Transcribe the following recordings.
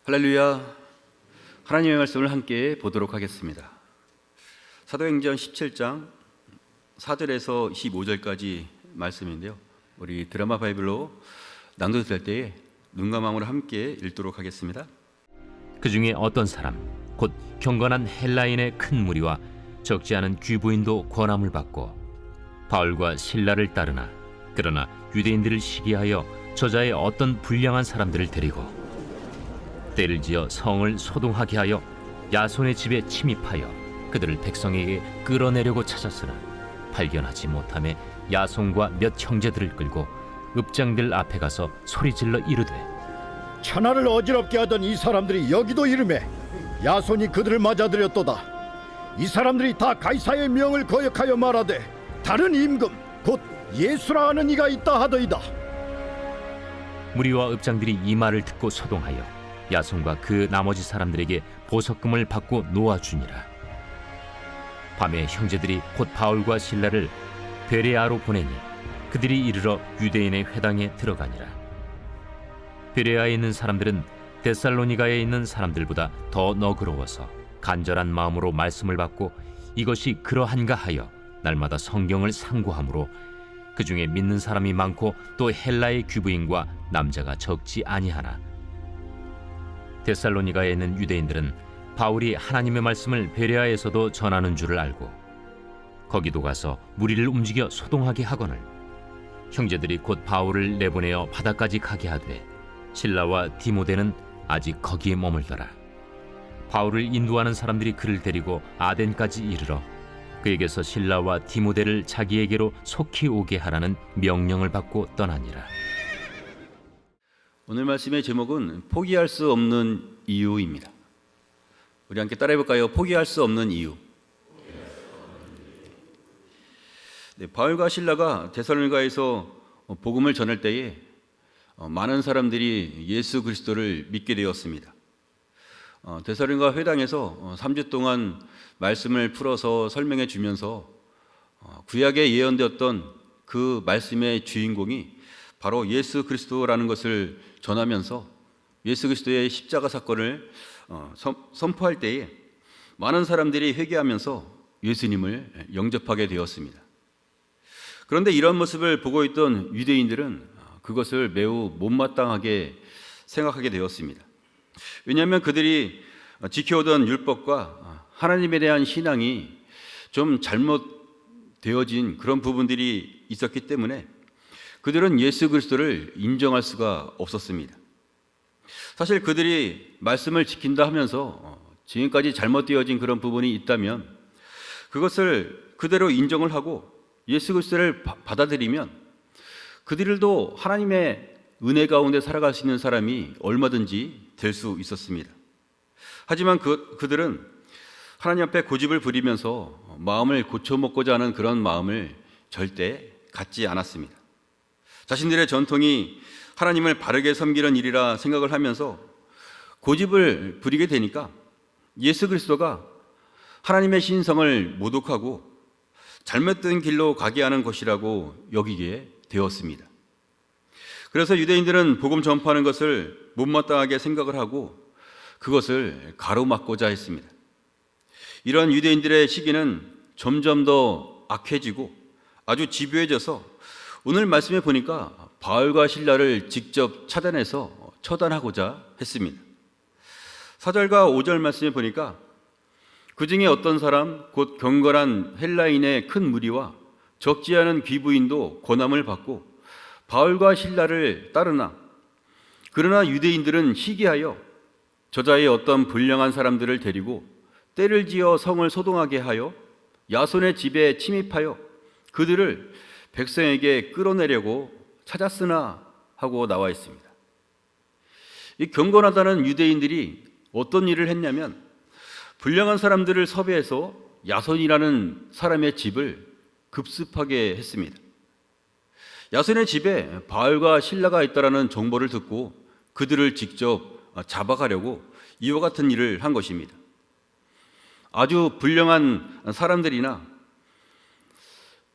할렐루야. 하나님의 말씀을 함께 보도록 하겠습니다. 사도행전 17장 4절에서 25절까지 말씀인데요, 우리 드라마 바이블로 낭독될 때에 눈과 마음으로 함께 읽도록 하겠습니다. 그 중에 어떤 사람 곧 경건한 헬라인의 큰 무리와 적지 않은 귀부인도 권함을 받고 바울과 실라를 따르나 그러나 유대인들을 시기하여 저자의 어떤 불량한 사람들을 데리고 때를 지어 성을 소동하게 하여 야손의 집에 침입하여 그들을 백성에게 끌어내려고 찾았으나 발견하지 못하매 야손과 몇 형제들을 끌고 읍장들 앞에 가서 소리질러 이르되, 천하를 어지럽게 하던 이 사람들이 여기도 이르매 야손이 그들을 맞아들였도다. 이 사람들이 다 가이사의 명을 거역하여 말하되 다른 임금 곧 예수라 하는 이가 있다 하더이다. 무리와 읍장들이 이 말을 듣고 소동하여 야손과 그 나머지 사람들에게 보석금을 받고 놓아주니라. 밤에 형제들이 곧 바울과 실라를 베레아로 보내니 그들이 이르러 유대인의 회당에 들어가니라. 베레아에 있는 사람들은 데살로니가에 있는 사람들보다 더 너그러워서 간절한 마음으로 말씀을 받고 이것이 그러한가 하여 날마다 성경을 상고하므로 그 중에 믿는 사람이 많고 또 헬라의 귀부인과 남자가 적지 아니하나, 데살로니가에 있는 유대인들은 바울이 하나님의 말씀을 베레아에서도 전하는 줄을 알고 거기도 가서 무리를 움직여 소동하게 하거늘 형제들이 곧 바울을 내보내어 바다까지 가게 하되 실라와 디모데는 아직 거기에 머물더라. 바울을 인도하는 사람들이 그를 데리고 아덴까지 이르러 그에게서 실라와 디모데를 자기에게로 속히 오게 하라는 명령을 받고 떠나니라. 오늘 말씀의 제목은 포기할 수 없는 이유입니다. 우리 함께 따라해볼까요? 포기할 수 없는 이유. 바울과 실라가 데살로니가에서 복음을 전할 때에 많은 사람들이 예수 그리스도를 믿게 되었습니다. 데살로니가 회당에서 3주 동안 말씀을 풀어서 설명해 주면서 구약에 예언되었던 그 말씀의 주인공이 바로 예수 그리스도라는 것을 전하면서 예수 그리스도의 십자가 사건을 선포할 때에 많은 사람들이 회개하면서 예수님을 영접하게 되었습니다. 그런데 이런 모습을 보고 있던 유대인들은 그것을 매우 못마땅하게 생각하게 되었습니다. 왜냐하면 그들이 지켜오던 율법과 하나님에 대한 신앙이 좀 잘못되어진 그런 부분들이 있었기 때문에 그들은 예수 그리스도를 인정할 수가 없었습니다. 사실 그들이 말씀을 지킨다 하면서 지금까지 잘못되어진 그런 부분이 있다면 그것을 그대로 인정을 하고 예수 그리스도를 받아들이면 그들도 하나님의 은혜 가운데 살아갈 수 있는 사람이 얼마든지 될 수 있었습니다. 하지만 그들은 하나님 앞에 고집을 부리면서 마음을 고쳐먹고자 하는 그런 마음을 절대 갖지 않았습니다. 자신들의 전통이 하나님을 바르게 섬기는 일이라 생각을 하면서 고집을 부리게 되니까 예수 그리스도가 하나님의 신성을 모독하고 잘못된 길로 가게 하는 것이라고 여기게 되었습니다. 그래서 유대인들은 복음 전파하는 것을 못마땅하게 생각을 하고 그것을 가로막고자 했습니다. 이런 유대인들의 시기는 점점 더 악해지고 아주 집요해져서 오늘 말씀에 보니까 바울과 실라를 직접 차단해서 처단하고자 했습니다. 4절과 5절 말씀에 보니까 그 중에 어떤 사람 곧 경건한 헬라인의 큰 무리와 적지 않은 귀부인도 권함을 받고 바울과 실라를 따르나 그러나 유대인들은 시기하여 저자의 어떤 불량한 사람들을 데리고 때를 지어 성을 소동하게 하여 야손의 집에 침입하여 그들을 백성에게 끌어내려고 찾았으나 하고 나와 있습니다. 이 경건하다는 유대인들이 어떤 일을 했냐면 불량한 사람들을 섭외해서 야손이라는 사람의 집을 급습하게 했습니다. 야손의 집에 바울과 실라가 있다라는 정보를 듣고 그들을 직접 잡아가려고 이와 같은 일을 한 것입니다. 아주 불량한 사람들이나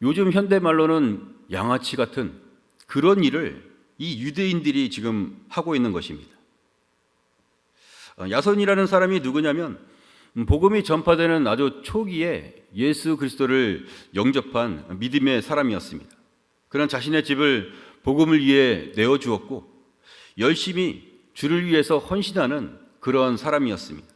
요즘 현대말로는 양아치 같은 그런 일을 이 유대인들이 지금 하고 있는 것입니다. 야손이라는 사람이 누구냐면 복음이 전파되는 아주 초기에 예수 그리스도를 영접한 믿음의 사람이었습니다. 그는 자신의 집을 복음을 위해 내어주었고 열심히 주를 위해서 헌신하는 그런 사람이었습니다.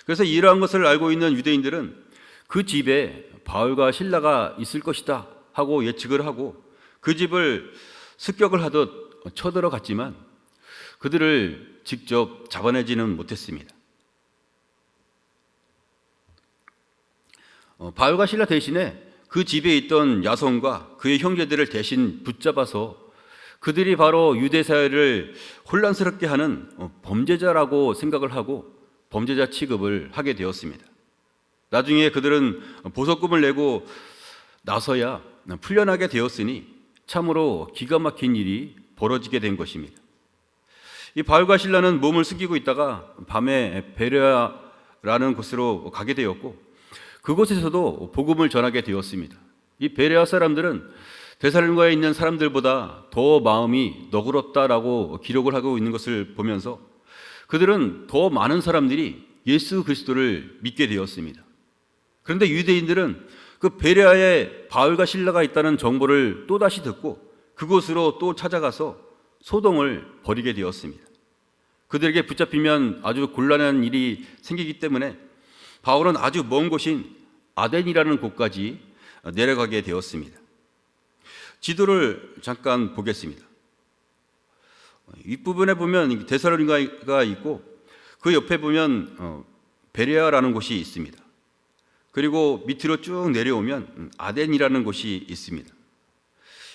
그래서 이러한 것을 알고 있는 유대인들은 그 집에 바울과 실라가 있을 것이다 하고 예측을 하고 그 집을 습격을 하듯 쳐들어갔지만 그들을 직접 잡아내지는 못했습니다. 바울과 실라 대신에 그 집에 있던 야손과 그의 형제들을 대신 붙잡아서 그들이 바로 유대 사회를 혼란스럽게 하는 범죄자라고 생각을 하고 범죄자 취급을 하게 되었습니다. 나중에 그들은 보석금을 내고 나서야 풀려나게 되었으니 참으로 기가 막힌 일이 벌어지게 된 것입니다. 이 바울과 실라는 몸을 숨기고 있다가 밤에 베레아라는 곳으로 가게 되었고 그곳에서도 복음을 전하게 되었습니다. 이 베레아 사람들은 데살로니가에 있는 사람들보다 더 마음이 너그럽다라고 기록을 하고 있는 것을 보면서 그들은 더 많은 사람들이 예수 그리스도를 믿게 되었습니다. 그런데 유대인들은 그 베레아에 바울과 실라가 있다는 정보를 또다시 듣고 그곳으로 또 찾아가서 소동을 벌이게 되었습니다. 그들에게 붙잡히면 아주 곤란한 일이 생기기 때문에 바울은 아주 먼 곳인 아덴이라는 곳까지 내려가게 되었습니다. 지도를 잠깐 보겠습니다. 윗부분에 보면 데살로니가가 있고 그 옆에 보면 베레아라는 곳이 있습니다. 그리고 밑으로 쭉 내려오면 아덴이라는 곳이 있습니다.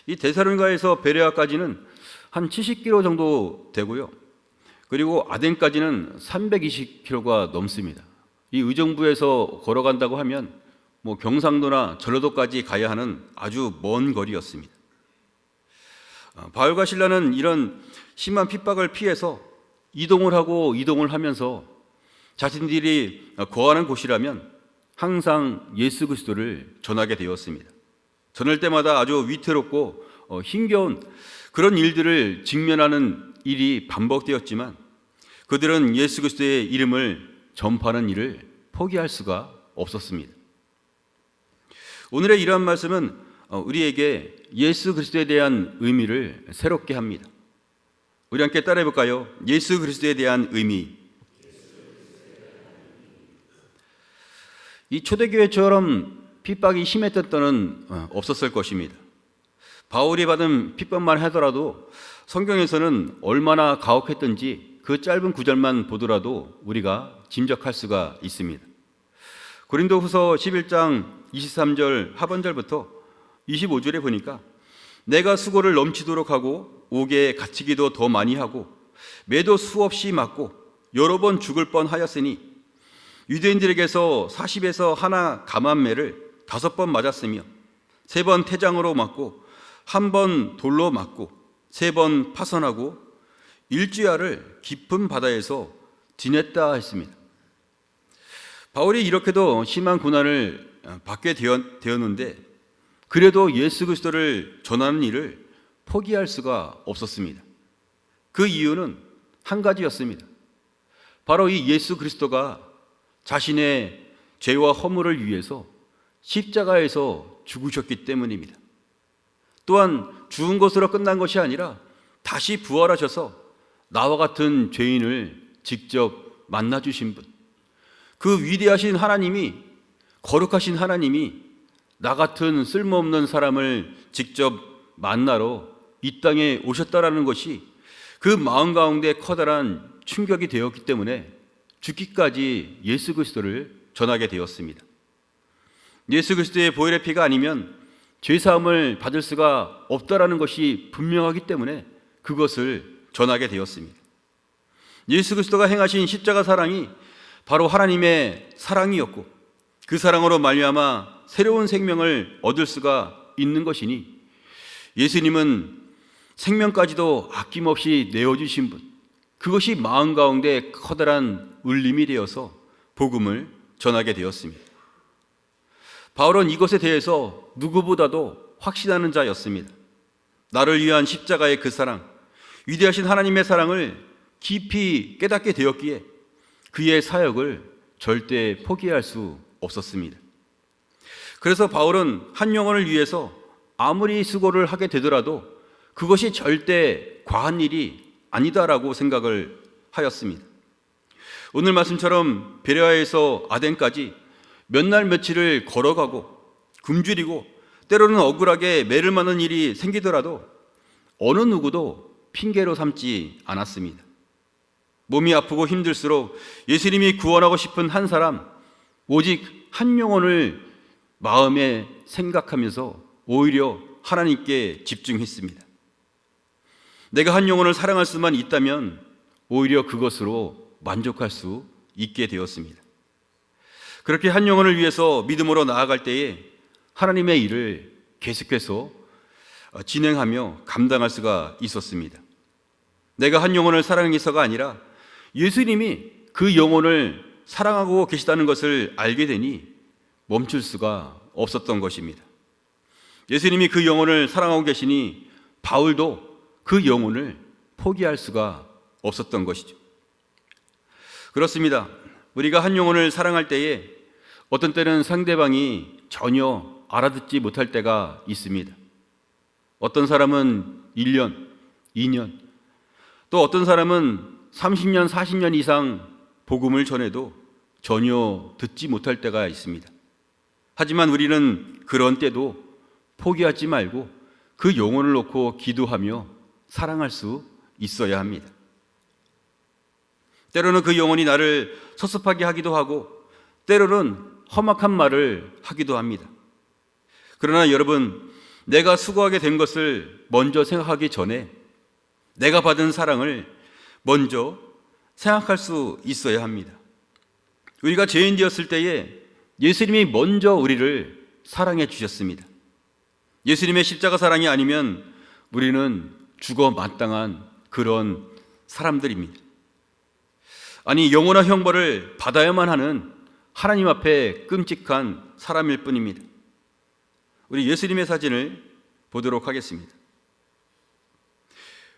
이 데살로니가에서 베레아까지는 한 70km 정도 되고요. 그리고 아덴까지는 320km가 넘습니다. 이 의정부에서 걸어간다고 하면 경상도나 전라도까지 가야 하는 아주 먼 거리였습니다. 바울과 실라는 이런 심한 핍박을 피해서 이동을 하면서 자신들이 거하는 곳이라면 항상 예수 그리스도를 전하게 되었습니다. 전할 때마다 아주 위태롭고 힘겨운 그런 일들을 직면하는 일이 반복되었지만 그들은 예수 그리스도의 이름을 전파하는 일을 포기할 수가 없었습니다. 오늘의 이러한 말씀은 우리에게 예수 그리스도에 대한 의미를 새롭게 합니다. 우리 함께 따라해 볼까요? 예수 그리스도에 대한 의미. 이 초대교회처럼 핍박이 심했던 때는 없었을 것입니다. 바울이 받은 핍박만 하더라도 성경에서는 얼마나 가혹했던지 그 짧은 구절만 보더라도 우리가 짐작할 수가 있습니다. 고린도후서 11장 23절 하반절부터 25절에 보니까 내가 수고를 넘치도록 하고 옥에 갇히기도 더 많이 하고 매도 수없이 맞고 여러 번 죽을 뻔하였으니 유대인들에게서 40에서 하나 감한매를 5번 맞았으며 3번 태장으로 맞고 1번 돌로 맞고 3번 파선하고 일주야를 깊은 바다에서 지냈다 했습니다. 바울이 이렇게도 심한 고난을 받게 되었는데 그래도 예수 그리스도를 전하는 일을 포기할 수가 없었습니다. 그 이유는 한 가지였습니다. 바로 이 예수 그리스도가 자신의 죄와 허물을 위해서 십자가에서 죽으셨기 때문입니다. 또한 죽은 것으로 끝난 것이 아니라 다시 부활하셔서 나와 같은 죄인을 직접 만나주신 분, 그 위대하신 하나님이, 거룩하신 하나님이 나 같은 쓸모없는 사람을 직접 만나러 이 땅에 오셨다라는 것이 그 마음 가운데 커다란 충격이 되었기 때문에 죽기까지 예수 그리스도를 전하게 되었습니다. 예수 그리스도의 보혈의 피가 아니면 죄사함을 받을 수가 없다라는 것이 분명하기 때문에 그것을 전하게 되었습니다. 예수 그리스도가 행하신 십자가 사랑이 바로 하나님의 사랑이었고 그 사랑으로 말미암아 새로운 생명을 얻을 수가 있는 것이니 예수님은 생명까지도 아낌없이 내어주신 분, 그것이 마음 가운데 커다란 울림이 되어서 복음을 전하게 되었습니다. 바울은 이것에 대해서 누구보다도 확신하는 자였습니다. 나를 위한 십자가의 그 사랑, 위대하신 하나님의 사랑을 깊이 깨닫게 되었기에 그의 사역을 절대 포기할 수 없었습니다. 그래서 바울은 한 영혼을 위해서 아무리 수고를 하게 되더라도 그것이 절대 과한 일이 아니다라고 생각을 하였습니다. 오늘 말씀처럼 베레아에서 아덴까지 몇 날 며칠을 걸어가고 굶주리고 때로는 억울하게 매를 맞는 일이 생기더라도 어느 누구도 핑계로 삼지 않았습니다. 몸이 아프고 힘들수록 예수님이 구원하고 싶은 한 사람, 오직 한 영혼을 마음에 생각하면서 오히려 하나님께 집중했습니다. 내가 한 영혼을 사랑할 수만 있다면 오히려 그것으로 만족할 수 있게 되었습니다. 그렇게 한 영혼을 위해서 믿음으로 나아갈 때에 하나님의 일을 계속해서 진행하며 감당할 수가 있었습니다. 내가 한 영혼을 사랑해서가 아니라 예수님이 그 영혼을 사랑하고 계시다는 것을 알게 되니 멈출 수가 없었던 것입니다. 예수님이 그 영혼을 사랑하고 계시니 바울도 그 영혼을 포기할 수가 없었던 것이죠. 그렇습니다. 우리가 한 영혼을 사랑할 때에 어떤 때는 상대방이 전혀 알아듣지 못할 때가 있습니다. 어떤 사람은 1년, 2년, 또 어떤 사람은 30년, 40년 이상 복음을 전해도 전혀 듣지 못할 때가 있습니다. 하지만 우리는 그런 때도 포기하지 말고 그 영혼을 놓고 기도하며 사랑할 수 있어야 합니다. 때로는 그 영혼이 나를 섭섭하게 하기도 하고 때로는 험악한 말을 하기도 합니다. 그러나 여러분, 내가 수고하게 된 것을 먼저 생각하기 전에 내가 받은 사랑을 먼저 생각할 수 있어야 합니다. 우리가 죄인 되었을 때에 예수님이 먼저 우리를 사랑해 주셨습니다. 예수님의 십자가 사랑이 아니면 우리는 죽어 마땅한 그런 사람들입니다. 아니, 영원한 형벌을 받아야만 하는 하나님 앞에 끔찍한 사람일 뿐입니다. 우리 예수님의 사진을 보도록 하겠습니다.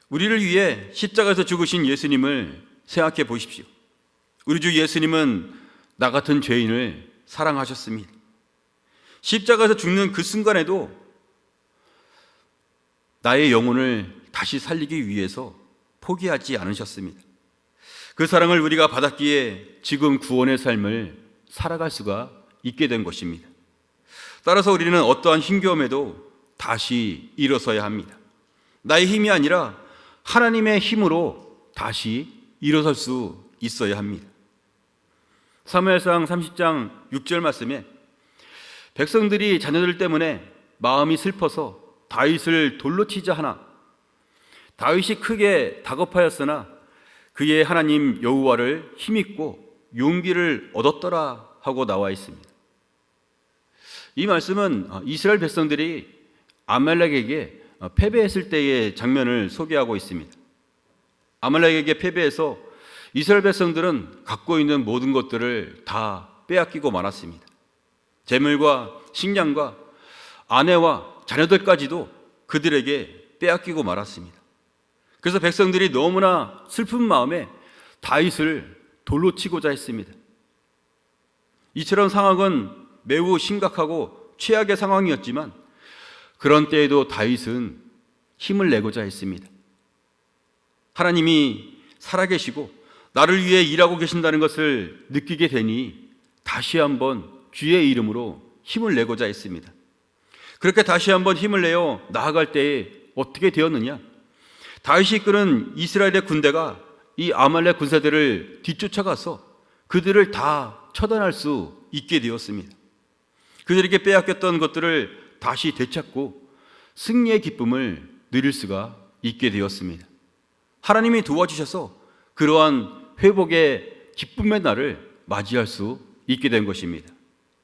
우리를 위해 십자가에서 죽으신 예수님을 생각해 보십시오. 우리 주 예수님은 나 같은 죄인을 사랑하셨습니다. 십자가에서 죽는 그 순간에도 나의 영혼을 다시 살리기 위해서 포기하지 않으셨습니다. 그 사랑을 우리가 받았기에 지금 구원의 삶을 살아갈 수가 있게 된 것입니다. 따라서 우리는 어떠한 힘겨움에도 다시 일어서야 합니다. 나의 힘이 아니라 하나님의 힘으로 다시 일어설 수 있어야 합니다. 사무엘상 30장 6절 말씀에 백성들이 자녀들 때문에 마음이 슬퍼서 다윗을 돌로 치자 하나 다윗이 크게 다급하였으나 그의 하나님 여호와를 힘입고 용기를 얻었더라 하고 나와 있습니다. 이 말씀은 이스라엘 백성들이 아말렉에게 패배했을 때의 장면을 소개하고 있습니다. 아말렉에게 패배해서 이스라엘 백성들은 갖고 있는 모든 것들을 다 빼앗기고 말았습니다. 재물과 식량과 아내와 자녀들까지도 그들에게 빼앗기고 말았습니다. 그래서 백성들이 너무나 슬픈 마음에 다윗을 돌로 치고자 했습니다. 이처럼 상황은 매우 심각하고 최악의 상황이었지만 그런 때에도 다윗은 힘을 내고자 했습니다. 하나님이 살아계시고 나를 위해 일하고 계신다는 것을 느끼게 되니 다시 한번 주의 이름으로 힘을 내고자 했습니다. 그렇게 다시 한번 힘을 내어 나아갈 때에 어떻게 되었느냐? 다윗이 이끄는 이스라엘의 군대가 이 아말렉 군사들을 뒤쫓아가서 그들을 다 처단할 수 있게 되었습니다. 그들에게 빼앗겼던 것들을 다시 되찾고 승리의 기쁨을 누릴 수가 있게 되었습니다. 하나님이 도와주셔서 그러한 회복의 기쁨의 날을 맞이할 수 있게 된 것입니다.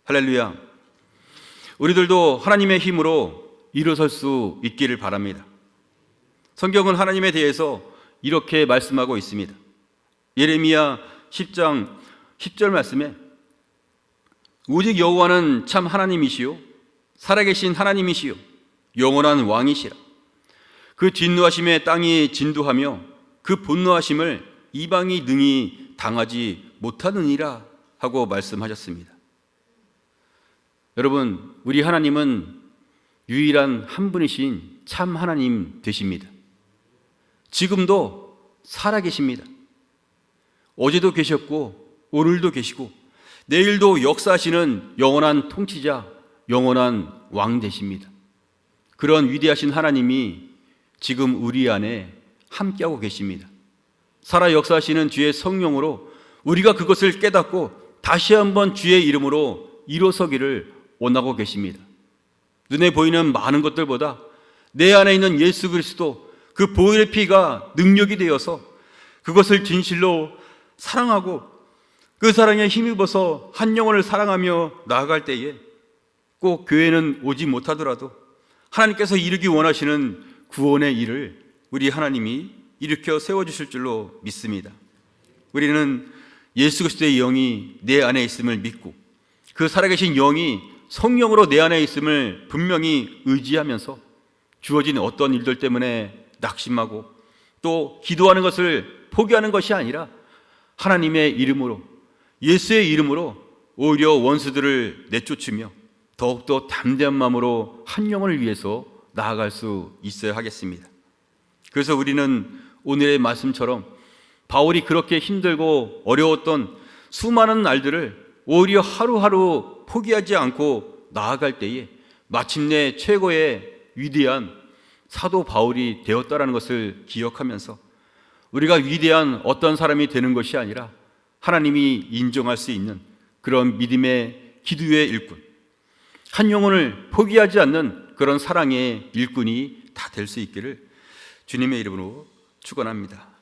할렐루야. 우리들도 하나님의 힘으로 일어설 수 있기를 바랍니다. 성경은 하나님에 대해서 이렇게 말씀하고 있습니다. 예레미야 10장 10절 말씀에 오직 여호와는 참 하나님이시요 살아계신 하나님이시요 영원한 왕이시라. 그 진노하심에 땅이 진두하며 그 분노하심을 이방이 능히 당하지 못하느니라 하고 말씀하셨습니다. 여러분, 우리 하나님은 유일한 한 분이신 참 하나님 되십니다. 지금도 살아계십니다. 어제도 계셨고 오늘도 계시고 내일도 역사하시는 영원한 통치자, 영원한 왕 되십니다. 그런 위대하신 하나님이 지금 우리 안에 함께하고 계십니다. 살아 역사하시는 주의 성령으로 우리가 그것을 깨닫고 다시 한번 주의 이름으로 일어서기를 원하고 계십니다. 눈에 보이는 많은 것들보다 내 안에 있는 예수 그리스도, 그 보혈의 피가 능력이 되어서 그것을 진실로 사랑하고 그 사랑에 힘입어서 한 영혼을 사랑하며 나아갈 때에 꼭 교회는 오지 못하더라도 하나님께서 이루기 원하시는 구원의 일을 우리 하나님이 일으켜 세워주실 줄로 믿습니다. 우리는 예수 그리스도의 영이 내 안에 있음을 믿고 그 살아계신 영이 성령으로 내 안에 있음을 분명히 의지하면서 주어진 어떤 일들 때문에 낙심하고 또 기도하는 것을 포기하는 것이 아니라 하나님의 이름으로, 예수의 이름으로 오히려 원수들을 내쫓으며 더욱더 담대한 마음으로 한 영혼을 위해서 나아갈 수 있어야 하겠습니다. 그래서 우리는 오늘의 말씀처럼 바울이 그렇게 힘들고 어려웠던 수많은 날들을 오히려 하루하루 포기하지 않고 나아갈 때에 마침내 최고의 위대한 사도 바울이 되었다라는 것을 기억하면서 우리가 위대한 어떤 사람이 되는 것이 아니라 하나님이 인정할 수 있는 그런 믿음의 기도의 일꾼, 한 영혼을 포기하지 않는 그런 사랑의 일꾼이 다 될 수 있기를 주님의 이름으로 축원합니다.